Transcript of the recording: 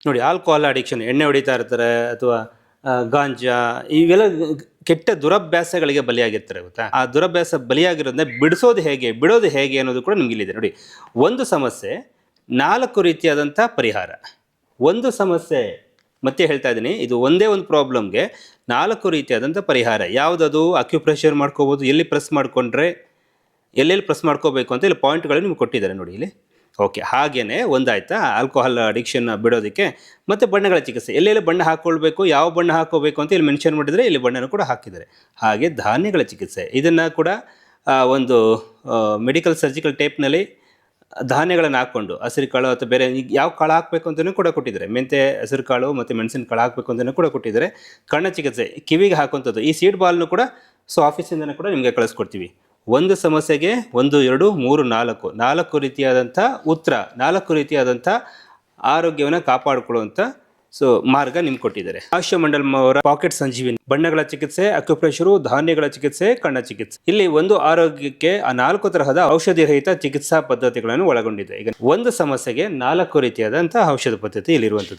ನೋಡಿ alcohol addiction, ಎಣ್ಣೆ ಹೊಡಿತಾ ಇರ್ತಾರೆ ಅಥವಾ ಗಾಂಜಾ, ಇವೆಲ್ಲ ಕೆಟ್ಟ ದುರಭ್ಯಾಸಗಳಿಗೆ ಬಲಿಯಾಗಿರ್ತಾರೆ ಗೊತ್ತಾ. ಆ ದುರಭ್ಯಾಸ ಬಲಿಯಾಗಿರೋದನ್ನ ಬಿಡಿಸೋದು ಹೇಗೆ, ಬಿಡೋದು ಹೇಗೆ ಅನ್ನೋದು ಕೂಡ ನಿಮ್ಗೆ ಇಲ್ಲಿದೆ ನೋಡಿ. ಒಂದು ಸಮಸ್ಯೆ, 4 ರೀತಿಯಾದಂಥ ಪರಿಹಾರ. ಒಂದು ಸಮಸ್ಯೆ, ಮತ್ತೆ ಹೇಳ್ತಾ ಇದ್ದೀನಿ, ಇದು ಒಂದೇ ಒಂದು ಪ್ರಾಬ್ಲಮ್ಗೆ 4 ರೀತಿಯಾದಂಥ ಪರಿಹಾರ. ಯಾವುದದು? ಅಕ್ಯುಪ್ರೆಷರ್ ಮಾಡ್ಕೋಬೋದು, ಎಲ್ಲಿ ಪ್ರೆಸ್ ಮಾಡಿಕೊಂಡ್ರೆ ಎಲ್ಲೆಲ್ಲಿ ಪ್ರೆಸ್ ಮಾಡ್ಕೋಬೇಕು ಅಂತ ಇಲ್ಲಿ ಪಾಯಿಂಟ್ಗಳು ನಿಮ್ಗೆ ಕೊಟ್ಟಿದ್ದಾರೆ ನೋಡಿ ಇಲ್ಲಿ. ಓಕೆ, ಹಾಗೇನೆ ಒಂದಾಯ್ತಾ ಆಲ್ಕೋಹಾಲ್ ಅಡಿಕ್ಷನ್ ಬಿಡೋದಕ್ಕೆ. ಮತ್ತು ಬಣ್ಣಗಳ ಚಿಕಿತ್ಸೆ, ಎಲ್ಲೆಲ್ಲಿ ಬಣ್ಣ ಹಾಕ್ಕೊಳ್ಬೇಕು, ಯಾವ ಬಣ್ಣ ಹಾಕೋಬೇಕು ಅಂತ ಇಲ್ಲಿ ಮೆನ್ಷನ್ ಮಾಡಿದರೆ ಇಲ್ಲಿ ಬಣ್ಣನೂ ಕೂಡ ಹಾಕಿದ್ದಾರೆ. ಹಾಗೆ ಧಾನ್ಯಗಳ ಚಿಕಿತ್ಸೆ, ಇದನ್ನು ಕೂಡ ಒಂದು ಮೆಡಿಕಲ್ ಸರ್ಜಿಕಲ್ ಟೇಪ್ನಲ್ಲಿ ಧಾನ್ಯಗಳನ್ನು ಹಾಕ್ಕೊಂಡು ಹಸಿರು ಕಾಳು ಅಥವಾ ಬೇರೆ ಯಾವ ಕಾಳು ಹಾಕಬೇಕು ಅಂತಲೂ ಕೂಡ ಕೊಟ್ಟಿದ್ದಾರೆ. ಮೆಂತೆ, ಹಸಿರು ಕಾಳು ಮತ್ತು ಮೆಣಸಿನ ಕಾಳು ಹಾಕಬೇಕು ಅಂತಲೂ ಕೂಡ ಕೊಟ್ಟಿದ್ದಾರೆ. ಕಣ್ಣ ಚಿಕಿತ್ಸೆ, ಕಿವಿಗೆ ಹಾಕುವಂಥದ್ದು, ಈ ಸೀಡ್ ಬಾಲ್ನು ಕೂಡ ಆಫೀಸಿಂದನೂ ಕೂಡ ನಿಮಗೆ ಕಳಿಸ್ಕೊಡ್ತೀವಿ. ಒಂದು ಸಮಸ್ಯೆಗೆ 1, 2, 3, 4 ರೀತಿಯಾದಂಥ ಉತ್ತರ, 4 ರೀತಿಯಾದಂಥ ಆರೋಗ್ಯವನ್ನು ಕಾಪಾಡಿಕೊಳ್ಳುವಂಥ ಮಾರ್ಗ ನಿಮ್ಗೆ ಕೊಟ್ಟಿದ್ದಾರೆ. ಆಯುಷ್ಯ ಮಂಡಲಂ ಅವರ ಪಾಕೆಟ್ ಸಂಜೀವಿನಿ, ಬಣ್ಣಗಳ ಚಿಕಿತ್ಸೆ, ಅಕ್ಯುಪ್ರೆಷರು, ಧಾನ್ಯಗಳ ಚಿಕಿತ್ಸೆ, ಕಣ್ಣ ಚಿಕಿತ್ಸೆ. ಇಲ್ಲಿ ಒಂದು ಆರೋಗ್ಯಕ್ಕೆ ಆ 4 ತರಹದ ಔಷಧಿ ರಹಿತ ಚಿಕಿತ್ಸಾ ಪದ್ಧತಿಗಳನ್ನು ಒಳಗೊಂಡಿದೆ. ಈಗ ಒಂದು ಸಮಸ್ಯೆಗೆ 4 ರೀತಿಯಾದಂಥ ಔಷಧ ಪದ್ಧತಿ ಇಲ್ಲಿರುವಂಥದ್ದು.